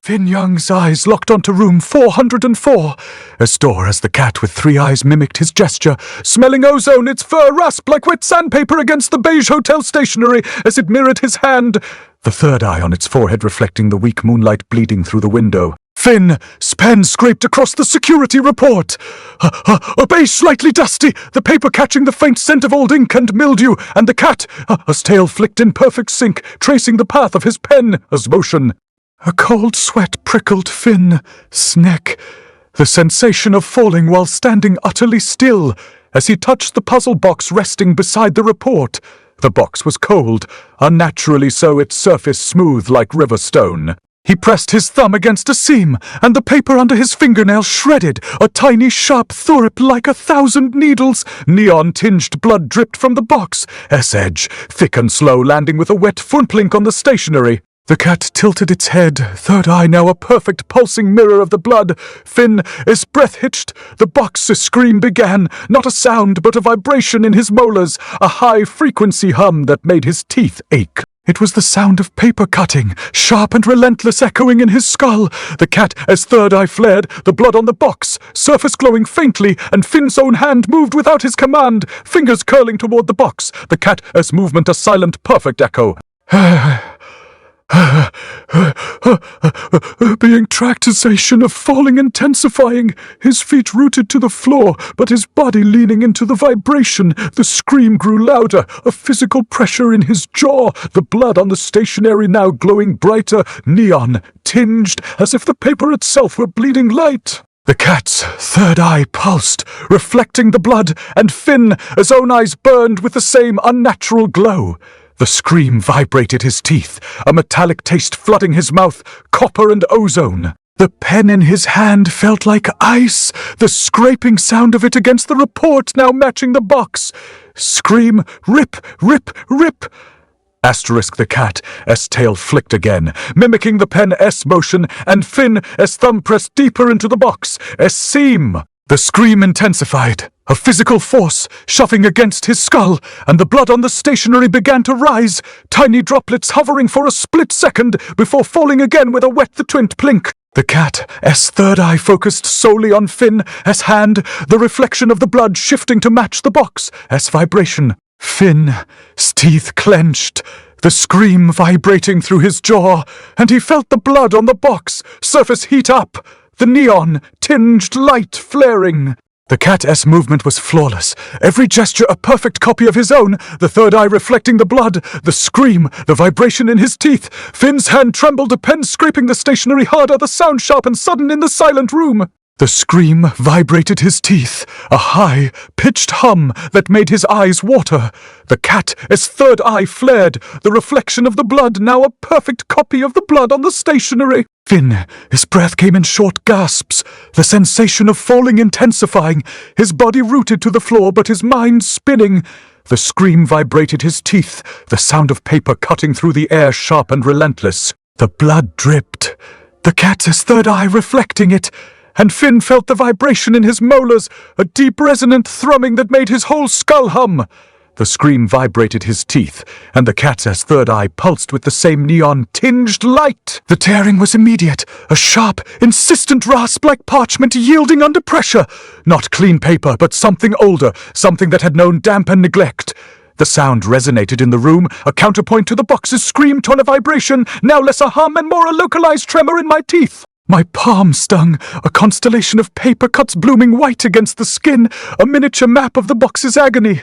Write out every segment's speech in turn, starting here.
Finn Young's eyes locked onto room 404. As door as the cat with 3 eyes mimicked his gesture, smelling ozone, its fur rasped like wet sandpaper against the beige hotel stationery as it mirrored his hand, the 3rd eye on its forehead reflecting the weak moonlight bleeding through the window. Finn's pen scraped across the security report. A base slightly dusty, the paper catching the faint scent of old ink and mildew, and the cat, a tail flicked in perfect sync, tracing the path of his pen's motion. A cold sweat prickled Finn's neck, the sensation of falling while standing utterly still as he touched the puzzle box resting beside the report. The box was cold, unnaturally so, its surface smooth like river stone. He pressed his thumb against a seam, and the paper under his fingernail shredded, a tiny sharp thorp like 1,000 needles. Neon-tinged blood dripped from the box, S-edge, thick and slow, landing with a wet footplink on the stationery. The cat tilted its head, 3rd eye now a perfect pulsing mirror of the blood. Finn's breath hitched. The box's scream began, not a sound but a vibration in his molars, a high-frequency hum that made his teeth ache. It was the sound of paper cutting, sharp and relentless, echoing in his skull. The cat, as 3rd eye flared, the blood on the box, surface glowing faintly, and Finn's own hand moved without his command, fingers curling toward the box. The cat, as movement a silent, perfect echo. Being tractization of falling intensifying, his feet rooted to the floor, but his body leaning into the vibration. The scream grew louder, a physical pressure in his jaw, the blood on the stationery now glowing brighter, neon, tinged, as if the paper itself were bleeding light. The cat's 3rd eye pulsed, reflecting the blood, and Finn's own eyes burned with the same unnatural glow. The scream vibrated his teeth, a metallic taste flooding his mouth, copper and ozone. The pen in his hand felt like ice, the scraping sound of it against the report now matching the box. Scream, rip, rip, rip. Asterisk the cat, S-tail flicked again, mimicking the pen S motion, and Finn's thumb pressed deeper into the box, S-seam. The scream intensified, a physical force shoving against his skull, and the blood on the stationery began to rise, tiny droplets hovering for a split second before falling again with a wet-the-twint plink. The cat's 3rd eye focused solely on Finn's hand, the reflection of the blood shifting to match the box's vibration. Finn's teeth clenched, the scream vibrating through his jaw, and he felt the blood on the box surface heat up, the neon-tinged light flaring. The cat's movement was flawless, every gesture a perfect copy of his own, the 3rd eye reflecting the blood, the scream, the vibration in his teeth. Finn's hand trembled, a pen scraping the stationery harder, the sound sharp and sudden in the silent room. The scream vibrated his teeth, a high-pitched hum that made his eyes water. The cat's 3rd eye flared, the reflection of the blood now a perfect copy of the blood on the stationery. His breath came in short gasps, the sensation of falling intensifying, his body rooted to the floor but his mind spinning. The scream vibrated his teeth, the sound of paper cutting through the air sharp and relentless. The blood dripped, the cat's 3rd eye reflecting it, and Finn felt the vibration in his molars, a deep resonant thrumming that made his whole skull hum. The scream vibrated his teeth, and the cat's 3rd eye pulsed with the same neon-tinged light. The tearing was immediate, a sharp, insistent rasp like parchment yielding under pressure. Not clean paper, but something older, something that had known damp and neglect. The sound resonated in the room, a counterpoint to the box's scream tone of vibration, now less a hum and more a localized tremor in my teeth. My palm stung, a constellation of paper cuts blooming white against the skin, a miniature map of the box's agony.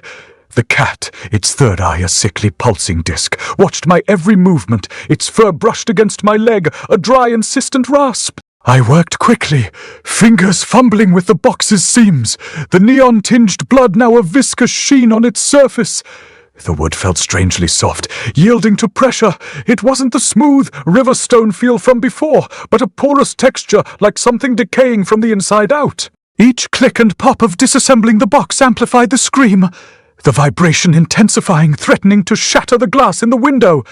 The cat, its 3rd eye a sickly pulsing disc, watched my every movement, its fur brushed against my leg, a dry, insistent rasp. I worked quickly, fingers fumbling with the box's seams, the neon-tinged blood now a viscous sheen on its surface. The wood felt strangely soft, yielding to pressure. It wasn't the smooth, river stone feel from before, but a porous texture like something decaying from the inside out. Each click and pop of disassembling the box amplified the scream, the vibration intensifying, threatening to shatter the glass in the window.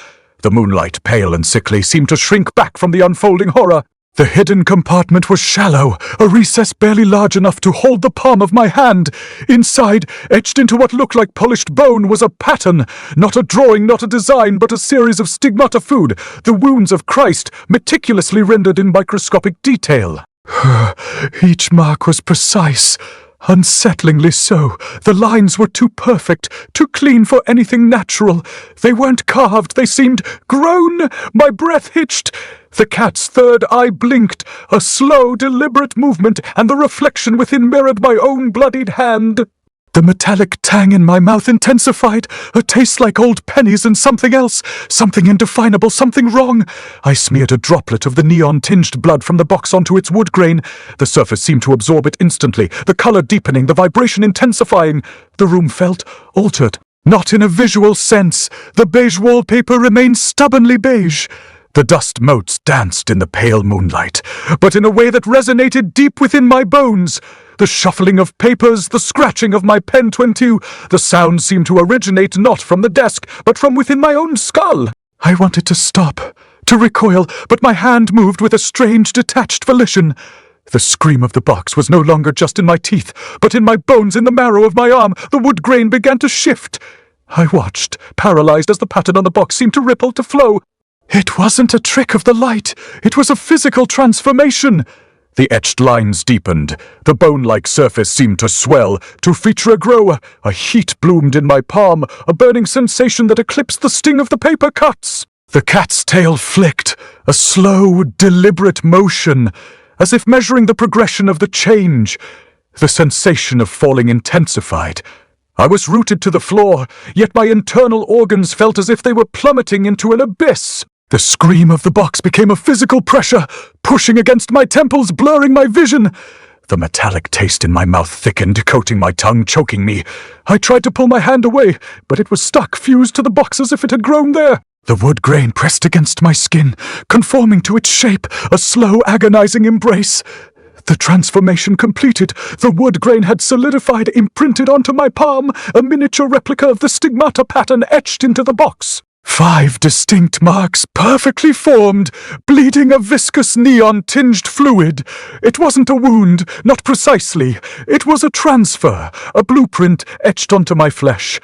The moonlight, pale and sickly, seemed to shrink back from the unfolding horror. The hidden compartment was shallow, a recess barely large enough to hold the palm of my hand. Inside, etched into what looked like polished bone, was a pattern. Not a drawing, not a design, but a series of stigmata food, the wounds of Christ, meticulously rendered in microscopic detail. Each mark was precise. Unsettlingly so. The lines were too perfect, too clean for anything natural. They weren't carved, they seemed grown. My breath hitched. The cat's third eye blinked, a slow, deliberate movement, and the reflection within mirrored my own bloodied hand. The metallic tang in my mouth intensified, a taste like old pennies and something else, something indefinable, something wrong. I smeared a droplet of the neon-tinged blood from the box onto its wood grain. The surface seemed to absorb it instantly, the color deepening, the vibration intensifying. The room felt altered. Not in a visual sense. The beige wallpaper remained stubbornly beige. The dust motes danced in the pale moonlight, but in a way that resonated deep within my bones. The shuffling of papers, the scratching of my pen 22, the sound seemed to originate not from the desk, but from within my own skull. I wanted to stop, to recoil, but my hand moved with a strange, detached volition. The scream of the box was no longer just in my teeth, but in my bones, in the marrow of my arm. The wood grain began to shift. I watched, paralyzed as the pattern on the box seemed to ripple, to flow. It wasn't a trick of the light. It was a physical transformation. The etched lines deepened. The bone-like surface seemed to swell, to feature a grow. A heat bloomed in my palm, a burning sensation that eclipsed the sting of the paper cuts. The cat's tail flicked, a slow, deliberate motion, as if measuring the progression of the change. The sensation of falling intensified. I was rooted to the floor, yet my internal organs felt as if they were plummeting into an abyss. The scream of the box became a physical pressure, pushing against my temples, blurring my vision. The metallic taste in my mouth thickened, coating my tongue, choking me. I tried to pull my hand away, but it was stuck, fused to the box as if it had grown there. The wood grain pressed against my skin, conforming to its shape, a slow, agonizing embrace. The transformation completed. The wood grain had solidified, imprinted onto my palm, a miniature replica of the stigmata pattern etched into the box. 5 distinct marks, perfectly formed, bleeding a viscous neon-tinged fluid. It wasn't a wound, not precisely. It was a transfer, a blueprint etched onto my flesh.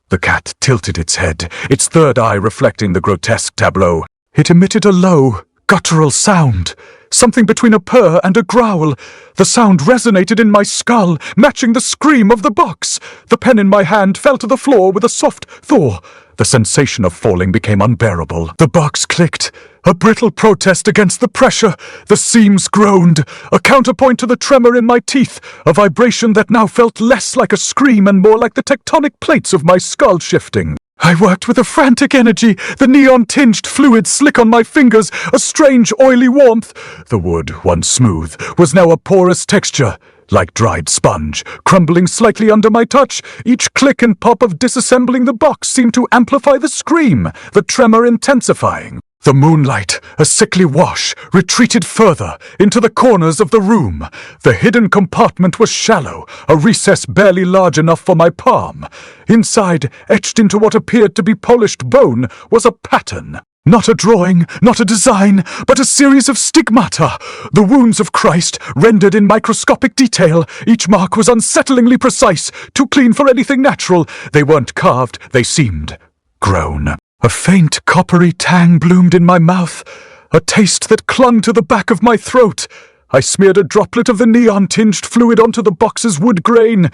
The cat tilted its head, its third eye reflecting the grotesque tableau. It emitted a low, guttural sound, something between a purr and a growl. The sound resonated in my skull, matching the scream of the box. The pen in my hand fell to the floor with a soft thaw. The sensation of falling became unbearable. The box clicked, a brittle protest against the pressure. The seams groaned, a counterpoint to the tremor in my teeth, a vibration that now felt less like a scream and more like the tectonic plates of my skull shifting. I worked with a frantic energy, the neon-tinged fluid slick on my fingers, a strange oily warmth. The wood, once smooth, was now a porous texture, like dried sponge, crumbling slightly under my touch. Each click and pop of disassembling the box seemed to amplify the scream, the tremor intensifying. The moonlight, a sickly wash, retreated further into the corners of the room. The hidden compartment was shallow, a recess barely large enough for my palm. Inside, etched into what appeared to be polished bone, was a pattern. Not a drawing, not a design, but a series of stigmata. The wounds of Christ, rendered in microscopic detail. Each mark was unsettlingly precise, too clean for anything natural. They weren't carved, they seemed grown. A faint coppery tang bloomed in my mouth, a taste that clung to the back of my throat. I smeared a droplet of the neon-tinged fluid onto the box's wood grain.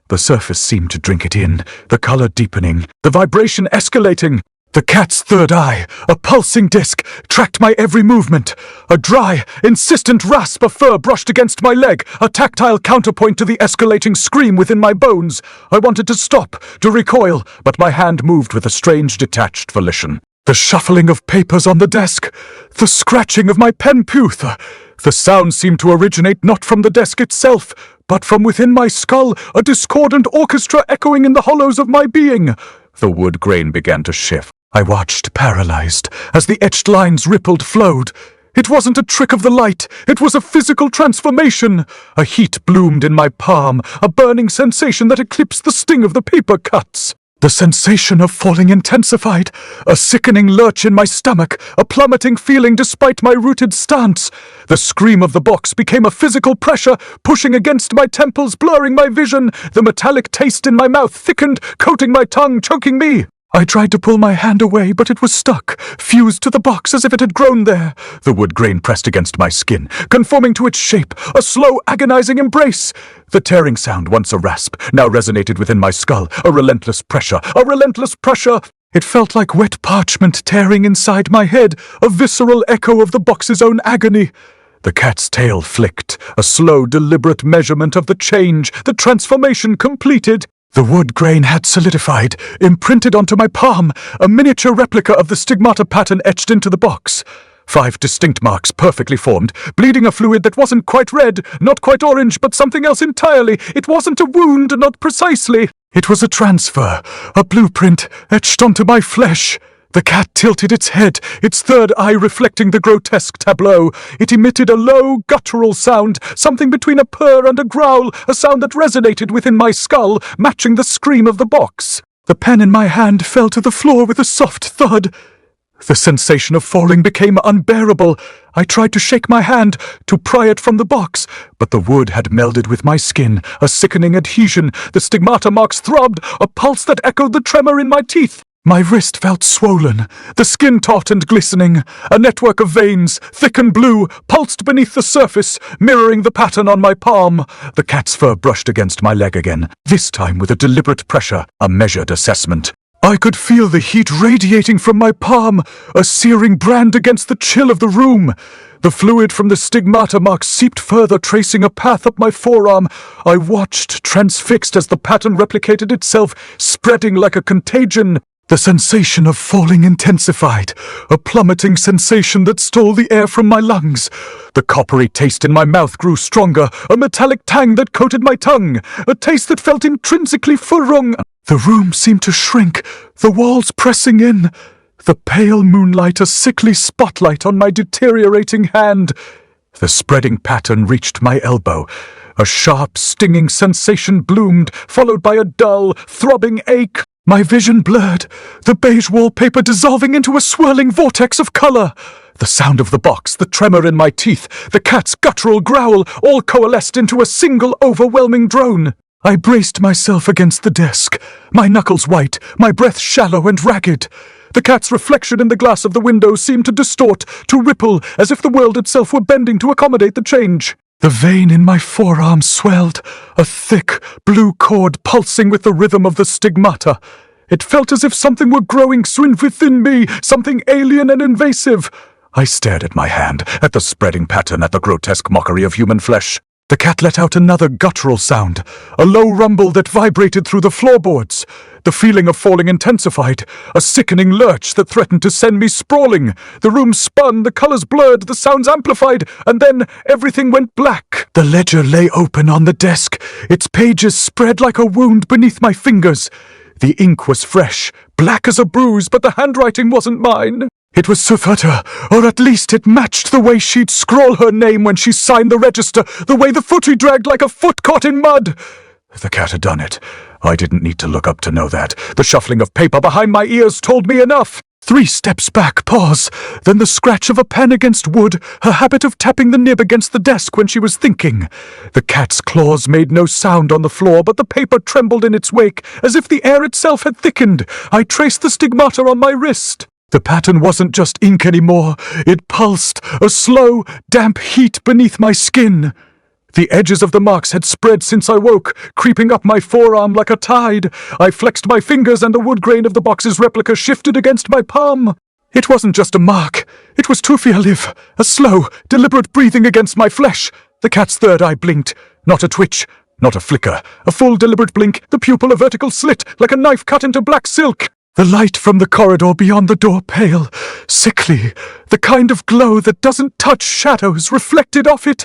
The surface seemed to drink it in, the color deepening, the vibration escalating. The cat's third eye, a pulsing disc, tracked my every movement. A dry, insistent rasp of fur brushed against my leg, a tactile counterpoint to the escalating scream within my bones. I wanted to stop, to recoil, but my hand moved with a strange, detached volition. The shuffling of papers on the desk, the scratching of my pen pewther. The sound seemed to originate not from the desk itself, but from within my skull, a discordant orchestra echoing in the hollows of my being. The wood grain began to shift. I watched, paralyzed, as the etched lines rippled, flowed. It wasn't a trick of the light, it was a physical transformation. A heat bloomed in my palm, a burning sensation that eclipsed the sting of the paper cuts. The sensation of falling intensified, a sickening lurch in my stomach, a plummeting feeling despite my rooted stance. The scream of the box became a physical pressure, pushing against my temples, blurring my vision. The metallic taste in my mouth thickened, coating my tongue, choking me. I tried to pull my hand away, but it was stuck, fused to the box as if it had grown there. The wood grain pressed against my skin, conforming to its shape, a slow, agonizing embrace. The tearing sound, once a rasp, now resonated within my skull, a relentless pressure, a relentless pressure. It felt like wet parchment tearing inside my head, a visceral echo of the box's own agony. The cat's tail flicked, a slow, deliberate measurement of the change, the transformation completed. The wood grain had solidified, imprinted onto my palm, a miniature replica of the stigmata pattern etched into the box. 5 distinct marks perfectly formed, bleeding a fluid that wasn't quite red, not quite orange, but something else entirely. It wasn't a wound, not precisely. It was a transfer, a blueprint etched onto my flesh. The cat tilted its head, its third eye reflecting the grotesque tableau. It emitted a low, guttural sound, something between a purr and a growl, a sound that resonated within my skull, matching the scream of the box. The pen in my hand fell to the floor with a soft thud. The sensation of falling became unbearable. I tried to shake my hand, to pry it from the box, but the wood had melded with my skin, a sickening adhesion. The stigmata marks throbbed, a pulse that echoed the tremor in my teeth. My wrist felt swollen, the skin taut and glistening. A network of veins, thick and blue, pulsed beneath the surface, mirroring the pattern on my palm. The cat's fur brushed against my leg again, this time with a deliberate pressure, a measured assessment. I could feel the heat radiating from my palm, a searing brand against the chill of the room. The fluid from the stigmata mark seeped further, tracing a path up my forearm. I watched, transfixed as the pattern replicated itself, spreading like a contagion. The sensation of falling intensified, a plummeting sensation that stole the air from my lungs. The coppery taste in my mouth grew stronger, a metallic tang that coated my tongue, a taste that felt intrinsically verrung. The room seemed to shrink, the walls pressing in. The pale moonlight a sickly spotlight on my deteriorating hand. The spreading pattern reached my elbow. A sharp, stinging sensation bloomed, followed by a dull, throbbing ache. My vision blurred, the beige wallpaper dissolving into a swirling vortex of color. The sound of the box, the tremor in my teeth, the cat's guttural growl, all coalesced into a single overwhelming drone. I braced myself against the desk, my knuckles white, my breath shallow and ragged. The cat's reflection in the glass of the window seemed to distort, to ripple, as if the world itself were bending to accommodate the change. The vein in my forearm swelled, a thick, blue cord pulsing with the rhythm of the stigmata. It felt as if something were growing soon within me, something alien and invasive. I stared at my hand, at the spreading pattern, at the grotesque mockery of human flesh. The cat let out another guttural sound, a low rumble that vibrated through the floorboards. The feeling of falling intensified, a sickening lurch that threatened to send me sprawling. The room spun, the colors blurred, the sounds amplified, and then everything went black. The ledger lay open on the desk, its pages spread like a wound beneath my fingers. The ink was fresh, black as a bruise, but the handwriting wasn't mine. It was Sufata, or at least it matched the way she'd scrawl her name when she signed the register, the way the footy dragged like a foot caught in mud. The cat had done it. I didn't need to look up to know that. The shuffling of paper behind my ears told me enough. 3 steps back, pause, then the scratch of a pen against wood, her habit of tapping the nib against the desk when she was thinking. The cat's claws made no sound on the floor, but the paper trembled in its wake, as if the air itself had thickened. I traced the stigmata on my wrist. The pattern wasn't just ink anymore. It pulsed, a slow, damp heat beneath my skin. The edges of the marks had spread since I woke, creeping up my forearm like a tide. I flexed my fingers and the wood grain of the box's replica shifted against my palm. It wasn't just a mark. It was Tufialiv, a slow, deliberate breathing against my flesh. The cat's third eye blinked. Not a twitch, not a flicker. A full, deliberate blink, the pupil a vertical slit, like a knife cut into black silk. The light from the corridor beyond the door pale, sickly, the kind of glow that doesn't touch shadows reflected off it.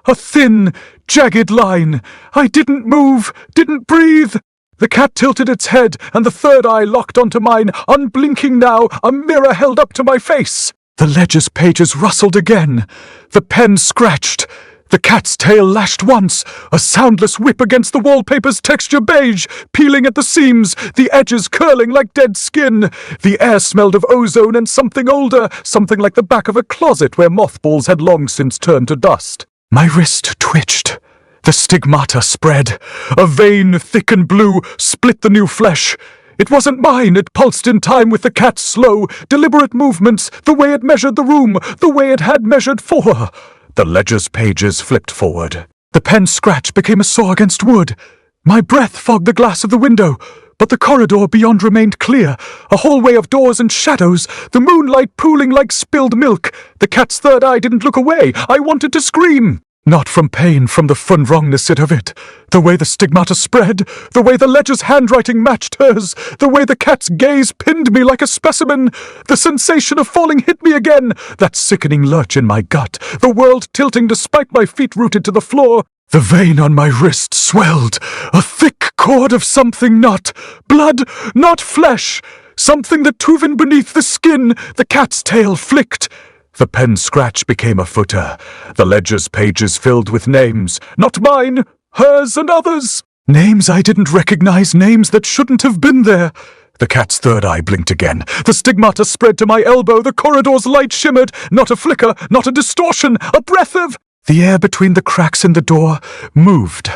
A thin, jagged line. I didn't move, didn't breathe. The cat tilted its head, and the third eye locked onto mine, unblinking now, a mirror held up to my face. The ledger's pages rustled again. The pen scratched. The cat's tail lashed once, a soundless whip against the wallpaper's texture beige, peeling at the seams, the edges curling like dead skin. The air smelled of ozone and something older, something like the back of a closet where mothballs had long since turned to dust. My wrist twitched. The stigmata spread. A vein, thick and blue, split the new flesh. It wasn't mine. It pulsed in time with the cat's slow, deliberate movements, the way it measured the room, the way it had measured for her. The ledger's pages flipped forward. The pen's scratch became a saw against wood. My breath fogged the glass of the window, but the corridor beyond remained clear, a hallway of doors and shadows, the moonlight pooling like spilled milk. The cat's third eye didn't look away. I wanted to scream. Not from pain, from the fun wrongness of it. The way the stigmata spread, the way the ledger's handwriting matched hers, the way the cat's gaze pinned me like a specimen. The sensation of falling hit me again, that sickening lurch in my gut, the world tilting despite my feet rooted to the floor. The vein on my wrist swelled, a thick cord of something not blood, not flesh, something that tuven beneath the skin. The cat's tail flicked. The pen scratch became a footer. The ledger's pages filled with names, not mine, hers and others. Names I didn't recognize, names that shouldn't have been there. The cat's third eye blinked again. The stigmata spread to my elbow. The corridor's light shimmered. Not a flicker, not a distortion, a breath of... The air between the cracks in the door moved,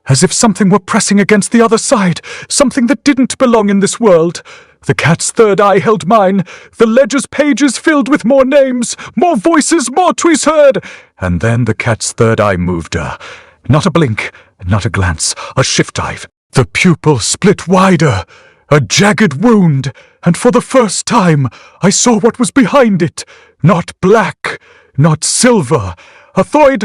as if something were pressing against the other side, something that didn't belong in this world. The cat's third eye held mine. The ledger's pages filled with more names, more voices, more tweets heard. And then the cat's third eye moved her. Not a blink, not a glance, a shift dive. The pupil split wider, a jagged wound, and for the first time I saw what was behind it. Not black, not silver, a void,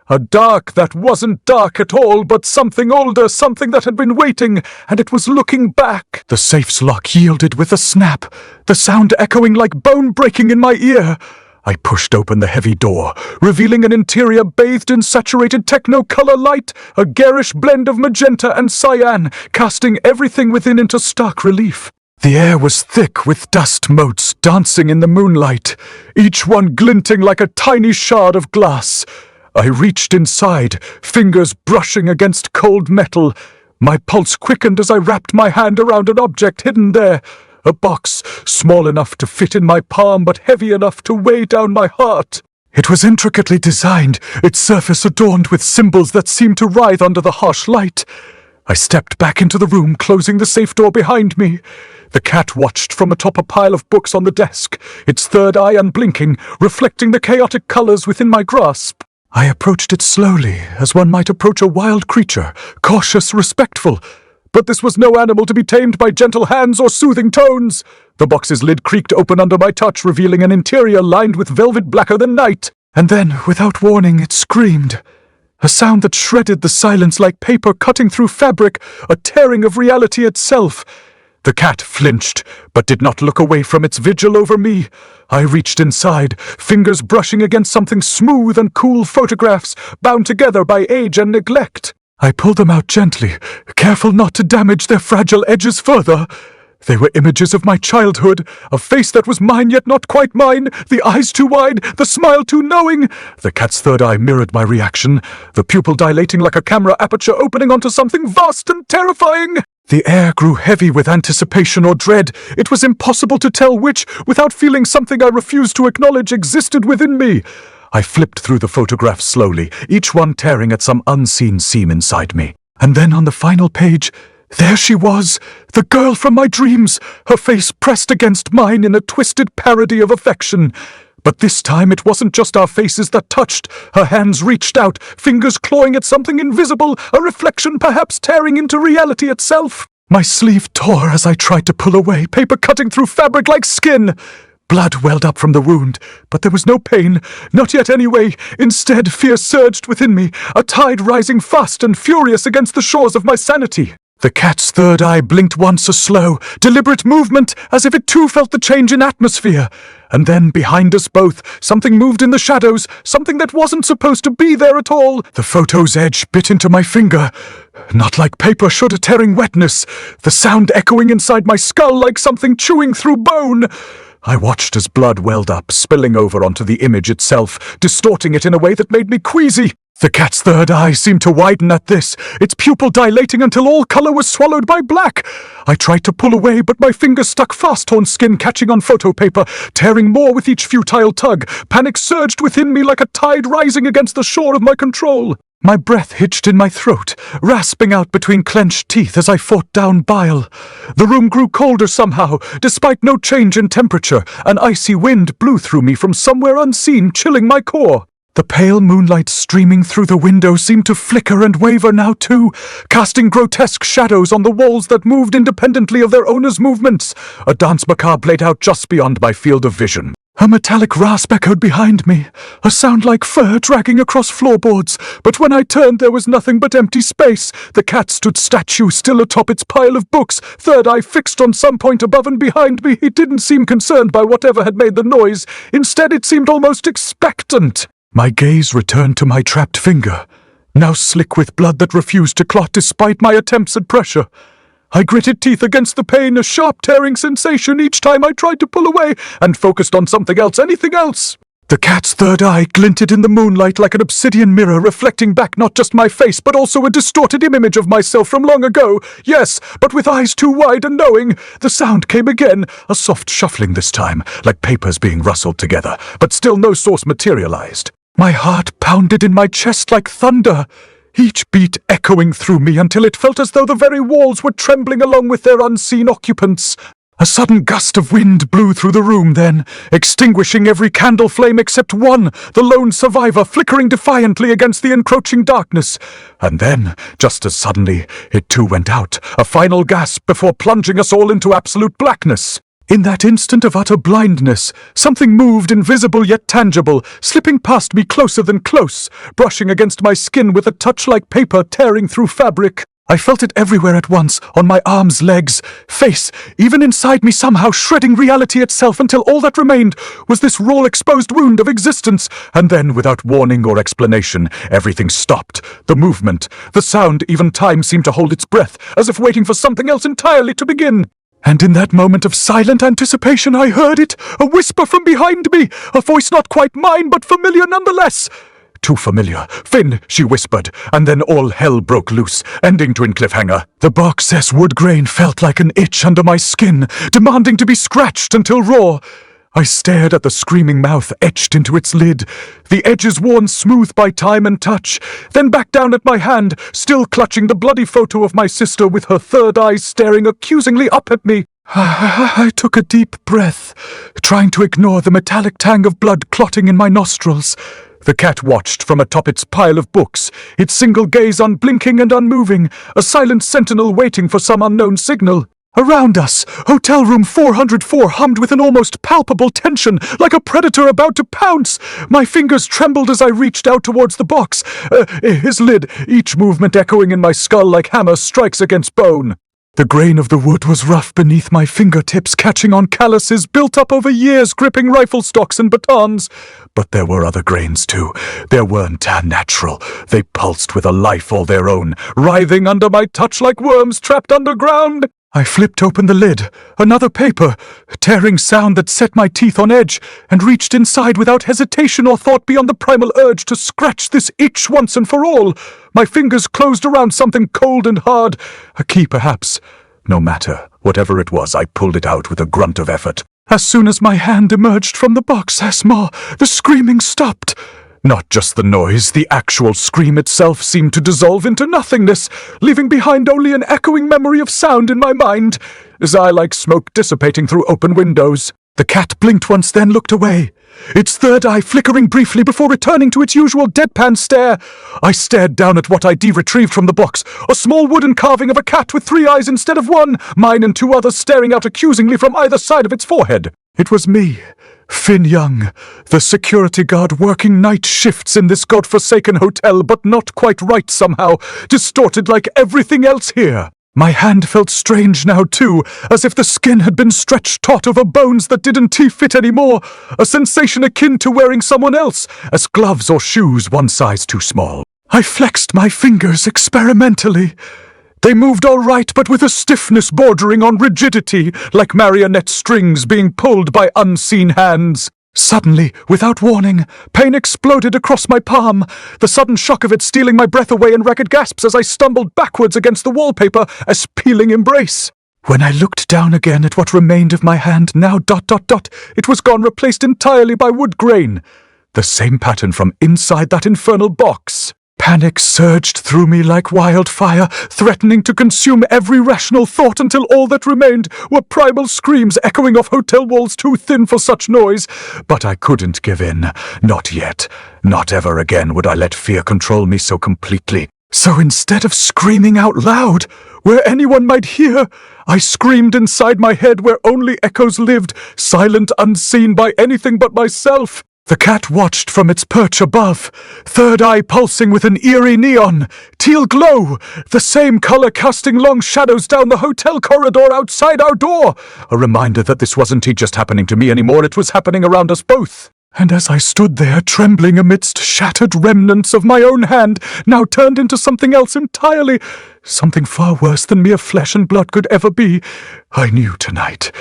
a dark that wasn't dark at all, but something older, something that had been waiting, and it was looking back. The safe's lock yielded with a snap, the sound echoing like bone breaking in my ear. I pushed open the heavy door, revealing an interior bathed in saturated techno-color light, a garish blend of magenta and cyan, casting everything within into stark relief. The air was thick with dust motes dancing in the moonlight, each one glinting like a tiny shard of glass. I reached inside, fingers brushing against cold metal. My pulse quickened as I wrapped my hand around an object hidden there. A box, small enough to fit in my palm but heavy enough to weigh down my heart. It was intricately designed, its surface adorned with symbols that seemed to writhe under the harsh light. I stepped back into the room, closing the safe door behind me. The cat watched from atop a pile of books on the desk, its third eye unblinking, reflecting the chaotic colors within my grasp. I approached it slowly, as one might approach a wild creature, cautious, respectful. But this was no animal to be tamed by gentle hands or soothing tones. The box's lid creaked open under my touch, revealing an interior lined with velvet blacker than night. And then, without warning, it screamed. A sound that shredded the silence like paper cutting through fabric, a tearing of reality itself. The cat flinched, but did not look away from its vigil over me. I reached inside, fingers brushing against something smooth and cool, photographs, bound together by age and neglect. I pulled them out gently, careful not to damage their fragile edges further. They were images of my childhood, a face that was mine yet not quite mine, the eyes too wide, the smile too knowing. The cat's third eye mirrored my reaction, the pupil dilating like a camera aperture opening onto something vast and terrifying. The air grew heavy with anticipation or dread. It was impossible to tell which, without feeling something I refused to acknowledge existed within me. I flipped through the photographs slowly, each one tearing at some unseen seam inside me. And then on the final page, there she was, the girl from my dreams, her face pressed against mine in a twisted parody of affection. But this time it wasn't just our faces that touched. Her hands reached out, fingers clawing at something invisible, a reflection perhaps tearing into reality itself. My sleeve tore as I tried to pull away, paper cutting through fabric like skin. Blood welled up from the wound, but there was no pain, not yet anyway. Instead, fear surged within me, a tide rising fast and furious against the shores of my sanity. The cat's third eye blinked once, a slow, deliberate movement, as if it too felt the change in atmosphere. And then, behind us both, something moved in the shadows, something that wasn't supposed to be there at all. The photo's edge bit into my finger. Not like paper should, a tearing wetness, the sound echoing inside my skull like something chewing through bone. I watched as blood welled up, spilling over onto the image itself, distorting it in a way that made me queasy. The cat's third eye seemed to widen at this, its pupil dilating until all color was swallowed by black. I tried to pull away, but my fingers stuck fast, torn skin catching on photo paper, tearing more with each futile tug. Panic surged within me like a tide rising against the shore of my control. My breath hitched in my throat, rasping out between clenched teeth as I fought down bile. The room grew colder somehow, despite no change in temperature. An icy wind blew through me from somewhere unseen, chilling my core. The pale moonlight streaming through the window seemed to flicker and waver now too, casting grotesque shadows on the walls that moved independently of their owners' movements. A dance macabre played out just beyond my field of vision. A metallic rasp echoed behind me, a sound like fur dragging across floorboards, but when I turned there was nothing but empty space. The cat stood statue still atop its pile of books, third eye fixed on some point above and behind me. It didn't seem concerned by whatever had made the noise. Instead it seemed almost expectant. My gaze returned to my trapped finger, now slick with blood that refused to clot despite my attempts at pressure. I gritted teeth against the pain, a sharp tearing sensation each time I tried to pull away, and focused on something else, anything else. The cat's third eye glinted in the moonlight like an obsidian mirror, reflecting back not just my face, but also a distorted image of myself from long ago. Yes, but with eyes too wide and knowing. The sound came again, a soft shuffling this time, like papers being rustled together, but still no source materialized. My heart pounded in my chest like thunder, each beat echoing through me until it felt as though the very walls were trembling along with their unseen occupants. A sudden gust of wind blew through the room then, extinguishing every candle flame except one, the lone survivor flickering defiantly against the encroaching darkness. And then, just as suddenly, it too went out, a final gasp before plunging us all into absolute blackness. In that instant of utter blindness, something moved, invisible yet tangible, slipping past me closer than close, brushing against my skin with a touch like paper tearing through fabric. I felt it everywhere at once, on my arms, legs, face, even inside me somehow shredding reality itself until all that remained was this raw exposed wound of existence. And then, without warning or explanation, everything stopped. The movement, the sound, even time seemed to hold its breath, as if waiting for something else entirely to begin. And in that moment of silent anticipation I heard it, a whisper from behind me, a voice not quite mine but familiar nonetheless. Too familiar. "Finn," she whispered, and then all hell broke loose, ending to in cliffhanger. The box's wood grain felt like an itch under my skin, demanding to be scratched until raw. I stared at the screaming mouth etched into its lid, the edges worn smooth by time and touch, then back down at my hand, still clutching the bloody photo of my sister with her third eye staring accusingly up at me. I took a deep breath, trying to ignore the metallic tang of blood clotting in my nostrils. The cat watched from atop its pile of books, its single gaze unblinking and unmoving, a silent sentinel waiting for some unknown signal. Around us, Hotel Room 404 hummed with an almost palpable tension, like a predator about to pounce. My fingers trembled as I reached out towards the box, his lid, each movement echoing in my skull like hammer strikes against bone. The grain of the wood was rough beneath my fingertips, catching on calluses built up over years gripping rifle stocks and batons. But there were other grains too. They weren't natural. They pulsed with a life all their own, writhing under my touch like worms trapped underground. I flipped open the lid, another paper, tearing sound that set my teeth on edge, and reached inside without hesitation or thought beyond the primal urge to scratch this itch once and for all. My fingers closed around something cold and hard, a key perhaps. No matter, whatever it was, I pulled it out with a grunt of effort. As soon as my hand emerged from the box, the screaming stopped. Not just the noise, the actual scream itself seemed to dissolve into nothingness, leaving behind only an echoing memory of sound in my mind, as I like smoke dissipating through open windows. The cat blinked once, then looked away, its third eye flickering briefly before returning to its usual deadpan stare. I stared down at what I'd retrieved from the box, a small wooden carving of a cat with 3 eyes instead of 1, mine and 2 others staring out accusingly from either side of its forehead. It was me, Finn Young, the security guard working night shifts in this godforsaken hotel, but not quite right somehow, distorted like everything else here. My hand felt strange now too, as if the skin had been stretched taut over bones that didn't fit anymore, a sensation akin to wearing someone else, as gloves or shoes 1 size too small. I flexed my fingers experimentally. They moved all right, but with a stiffness bordering on rigidity, like marionette strings being pulled by unseen hands. Suddenly, without warning, pain exploded across my palm, the sudden shock of it stealing my breath away in ragged gasps as I stumbled backwards against the wallpaper as peeling embrace. When I looked down again at what remained of my hand, now ... it was gone, replaced entirely by wood grain. The same pattern from inside that infernal box. Panic surged through me like wildfire, threatening to consume every rational thought until all that remained were primal screams echoing off hotel walls too thin for such noise. But I couldn't give in. Not yet. Not ever again would I let fear control me so completely. So instead of screaming out loud, where anyone might hear, I screamed inside my head where only echoes lived, silent, unseen by anything but myself. The cat watched from its perch above, third eye pulsing with an eerie neon, teal glow, the same color casting long shadows down the hotel corridor outside our door. A reminder that this wasn't just happening to me anymore, it was happening around us both. And as I stood there, trembling amidst shattered remnants of my own hand, now turned into something else entirely, something far worse than mere flesh and blood could ever be, I knew tonight.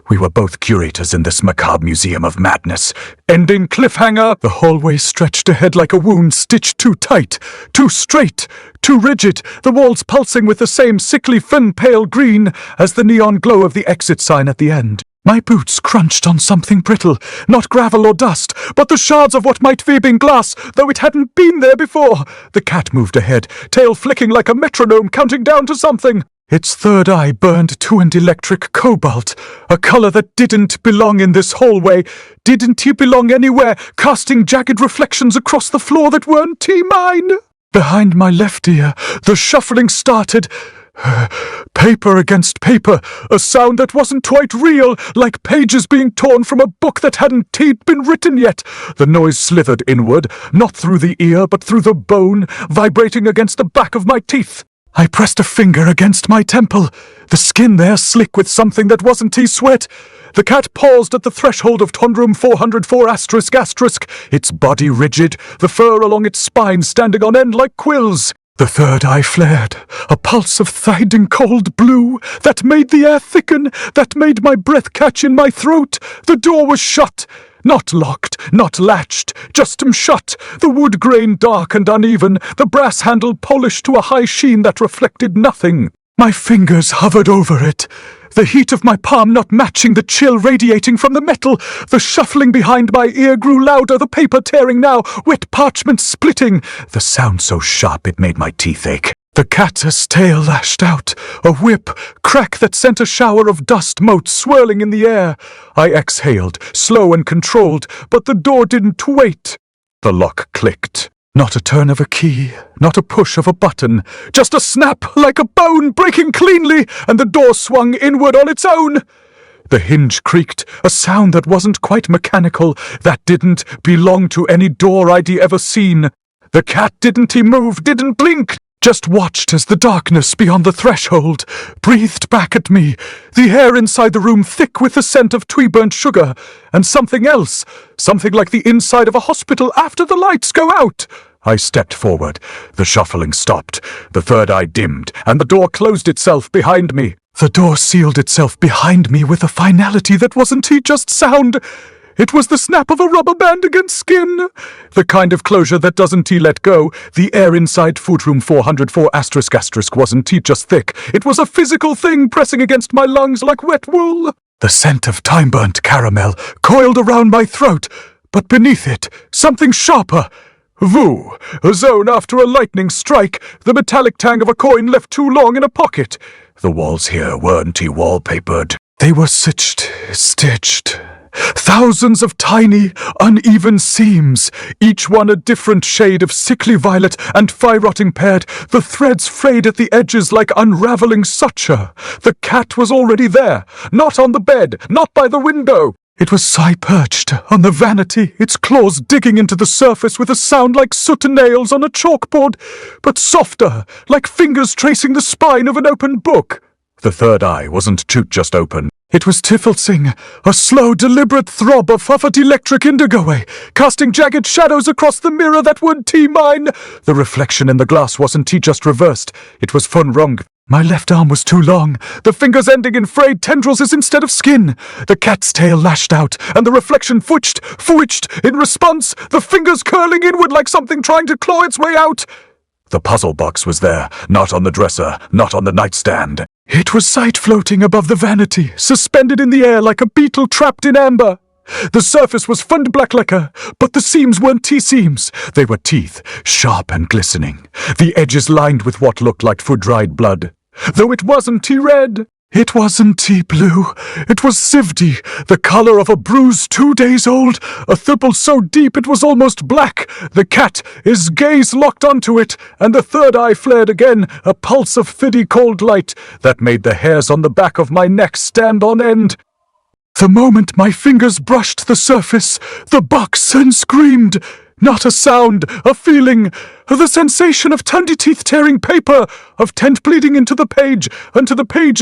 We were both curators in this macabre museum of madness. Ending cliffhanger. The hallway stretched ahead like a wound stitched too tight, too straight, too rigid, the walls pulsing with the same sickly thin pale green as the neon glow of the exit sign at the end. My boots crunched on something brittle, not gravel or dust, but the shards of what might be been glass, though it hadn't been there before. The cat moved ahead, tail flicking like a metronome counting down to something. Its third eye burned to an electric cobalt, a color that didn't belong in this hallway, didn't belong anywhere, casting jagged reflections across the floor that weren't mine. Behind my left ear, the shuffling started. Paper against paper, a sound that wasn't quite real, like pages being torn from a book that hadn't been written yet. The noise slithered inward, not through the ear, but through the bone, vibrating against the back of my teeth. I pressed a finger against my temple, the skin there slick with something that wasn't sweat. The cat paused at the threshold of Tondrum 404 ***, its body rigid, the fur along its spine standing on end like quills. The third eye flared, a pulse of thiding cold blue that made the air thicken, that made my breath catch in my throat. The door was shut. Not locked, not latched, just shut, the wood grain dark and uneven, the brass handle polished to a high sheen that reflected nothing. My fingers hovered over it, the heat of my palm not matching the chill radiating from the metal. The shuffling behind my ear grew louder, the paper tearing now, wet parchment splitting, the sound so sharp it made my teeth ache. The cat's tail lashed out, a whip, crack that sent a shower of dust motes swirling in the air. I exhaled, slow and controlled, but the door didn't wait. The lock clicked. Not a turn of a key, not a push of a button, just a snap like a bone breaking cleanly, and the door swung inward on its own. The hinge creaked, a sound that wasn't quite mechanical, that didn't belong to any door I'd ever seen. The cat didn't move, didn't blink, just watched as the darkness beyond the threshold breathed back at me, the air inside the room thick with the scent of twee-burnt sugar, and something else, something like the inside of a hospital after the lights go out. I stepped forward. The shuffling stopped, the third eye dimmed, and the door closed itself behind me. The door sealed itself behind me with a finality that wasn't just sound. It was the snap of a rubber band against skin. The kind of closure that doesn't let go. The air inside food room 404 *** wasn't just thick. It was a physical thing pressing against my lungs like wet wool. The scent of time-burnt caramel coiled around my throat, but beneath it, something sharper. Voo! A zone after a lightning strike, the metallic tang of a coin left too long in a pocket. The walls here weren't wallpapered. They were stitched. Thousands of tiny, uneven seams, each one a different shade of sickly violet and fire-rotting paired, the threads frayed at the edges like unraveling suture. The cat was already there, not on the bed, not by the window. It was perched on the vanity, its claws digging into the surface with a sound like soot nails on a chalkboard, but softer, like fingers tracing the spine of an open book. The third eye wasn't just open. It was tiflsing, a slow, deliberate throb of fuffet electric indigo, casting jagged shadows across the mirror that would mine. The reflection in the glass wasn't just reversed, it was von wrong. My left arm was too long, the fingers ending in frayed tendrils instead of skin. The cat's tail lashed out, and the reflection fwitched. In response, the fingers curling inward like something trying to claw its way out. The puzzle box was there, not on the dresser, not on the nightstand. It was sight-floating above the vanity, suspended in the air like a beetle trapped in amber. The surface was fund black lacquer, but the seams weren't T-seams. They were teeth, sharp and glistening. The edges lined with what looked like food-dried blood. Though it wasn't T-red. It wasn't T-blue. It was sivdy, the color of a bruise 2 days old, a thimble so deep it was almost black. The cat, his gaze locked onto it, and the third eye flared again, a pulse of fiddy cold light that made the hairs on the back of my neck stand on end. The moment my fingers brushed the surface, the box and screamed. Not a sound, a feeling, the sensation of tiny teeth tearing paper, of tent bleeding into the page,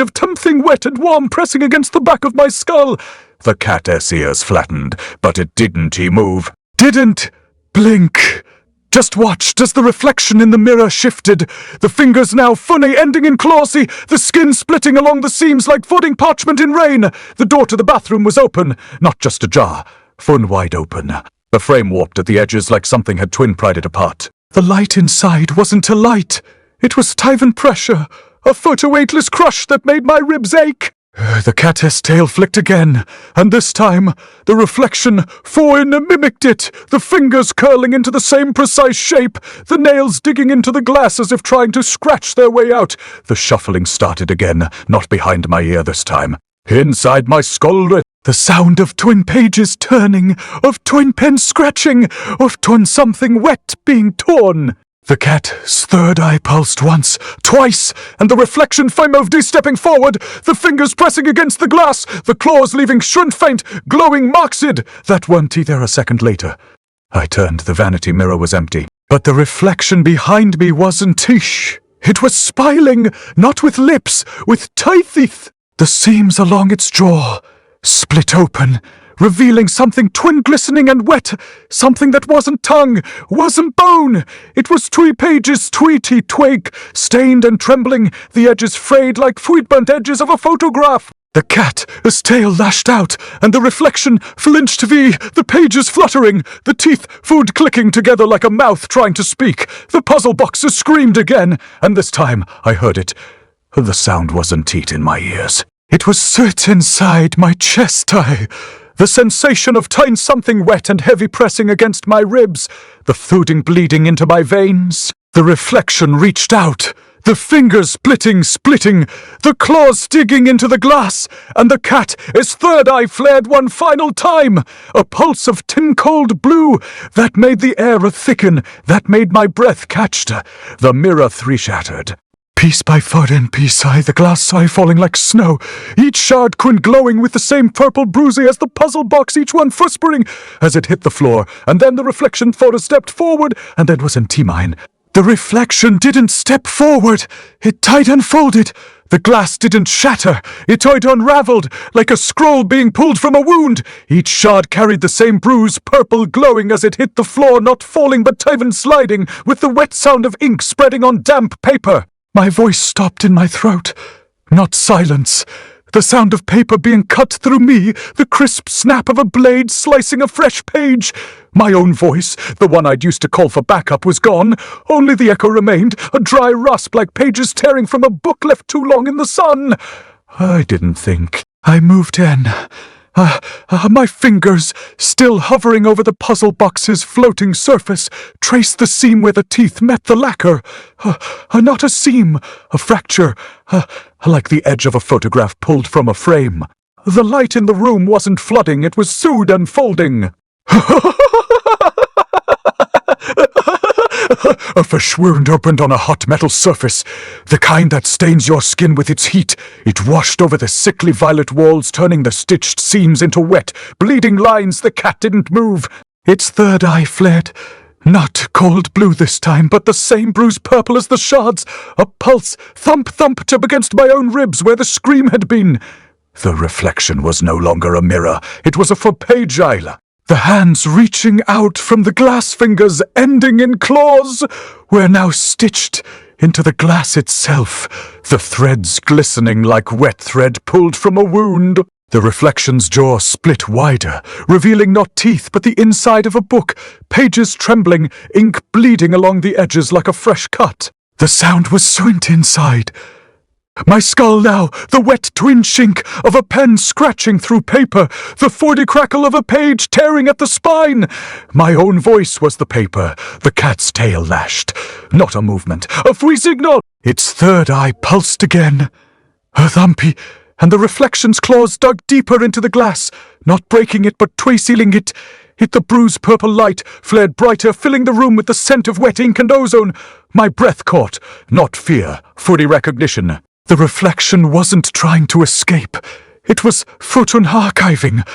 of something wet and warm pressing against the back of my skull. The cat's ears flattened, but it didn't move. Didn't blink. Just watched as the reflection in the mirror shifted, the fingers now funny ending in clawsy, the skin splitting along the seams like folding parchment in rain. The door to the bathroom was open, not just ajar, fun wide open. The frame warped at the edges like something had twin-pried it apart. The light inside wasn't a light. It was Tyvan pressure, a weightless crush that made my ribs ache. The cat's tail flicked again, and this time the reflection mimicked it, the fingers curling into the same precise shape, the nails digging into the glass as if trying to scratch their way out. The shuffling started again, not behind my ear this time. Inside my skull, the sound of twin pages turning, of twin pens scratching, of twin something wet being torn. The cat's third eye pulsed once, twice, and the reflection moved stepping forward, the fingers pressing against the glass, the claws leaving shrint faint, glowing marksed. That weren't there a second later. I turned, the vanity mirror was empty, but the reflection behind me wasn't tish. It was smiling, not with lips, with teeth. The seams along its jaw split open, revealing something twin glistening and wet, something that wasn't tongue, wasn't bone. It was 2 pages, tweety twig, stained and trembling, the edges frayed like food-burnt edges of a photograph. The cat, his tail lashed out, and the reflection flinched the pages fluttering, the teeth food clicking together like a mouth trying to speak. The puzzle boxes screamed again, and this time I heard it. The sound wasn't teat in my ears. It was soot inside my chest. The sensation of tying something wet and heavy pressing against my ribs, the fooding bleeding into my veins. The reflection reached out, the fingers splitting, the claws digging into the glass, and the cat, his third eye flared one final time, a pulse of tin-cold blue that made the air thicken, that made my breath catched. The mirror shattered. Piece by foot and piece the glass eye falling like snow, each shard glowing with the same purple bruising as the puzzle box, each one whispering as it hit the floor, and then the reflection stepped forward, and then was in T-mine. The reflection didn't step forward, it tight unfolded. The glass didn't shatter, it unraveled, like a scroll being pulled from a wound. Each shard carried the same bruise, purple glowing as it hit the floor, not falling but even sliding, with the wet sound of ink spreading on damp paper. My voice stopped in my throat. Not silence. The sound of paper being cut through me, the crisp snap of a blade slicing a fresh page. My own voice, the one I'd used to call for backup, was gone. Only the echo remained, a dry rasp like pages tearing from a book left too long in the sun. I didn't think. I moved in. My fingers, still hovering over the puzzle box's floating surface, traced the seam where the teeth met the lacquer. Not a seam, a fracture, like the edge of a photograph pulled from a frame. The light in the room wasn't flooding, it was soothed unfolding. A fresh wound opened on a hot metal surface, the kind that stains your skin with its heat. It washed over the sickly violet walls, turning the stitched seams into wet, bleeding lines. The cat didn't move. Its third eye flared. Not cold blue this time, but the same bruised purple as the shards. A pulse, thump tub against my own ribs where the scream had been. The reflection was no longer a mirror. It was a page-ile. The hands reaching out from the glass fingers, ending in claws, were now stitched into the glass itself, the threads glistening like wet thread pulled from a wound. The reflection's jaw split wider, revealing not teeth but the inside of a book, pages trembling, ink bleeding along the edges like a fresh cut. The sound was soot inside. My skull now, the wet twinge-shink of a pen scratching through paper, the 40 crackle of a page tearing at the spine. My own voice was the paper, the cat's tail lashed. Not a movement, a free signal. Its third eye pulsed again. A thumpy, and the reflection's claws dug deeper into the glass, not breaking it but twice-sealing it. Hit the bruised purple light, flared brighter, filling the room with the scent of wet ink and ozone. My breath caught, not fear, fully recognition. The reflection wasn't trying to escape. It was photon archiving.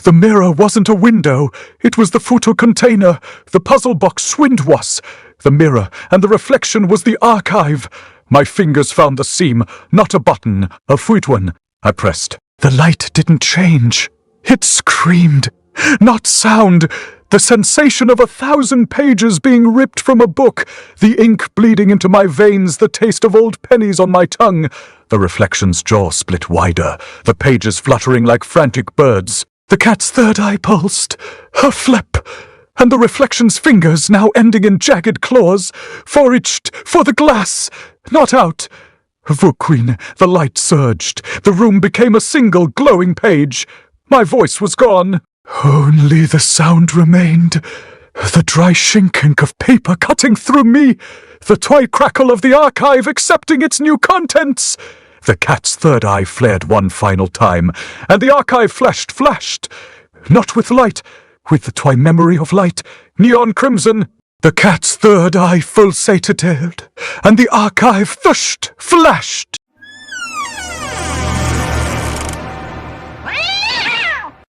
The mirror wasn't a window. It was the photo container. The puzzle box Swind was. The mirror and the reflection was the archive. My fingers found the seam, not a button, a fruit one. I pressed. The light didn't change. It screamed. Not sound. The sensation of 1,000 pages being ripped from a book, the ink bleeding into my veins, the taste of old pennies on my tongue. The reflection's jaw split wider, the pages fluttering like frantic birds. The cat's third eye pulsed, a flip, and the reflection's fingers, now ending in jagged claws, foraged for the glass, not out. Vuquin, the light surged. The room became a single glowing page. My voice was gone. Only the sound remained, the dry shink of paper cutting through me, the toy crackle of the archive accepting its new contents. The cat's third eye flared one final time, and the archive flashed, not with light, with the toy memory of light, neon crimson. The cat's third eye pulsated, and the archive flashed.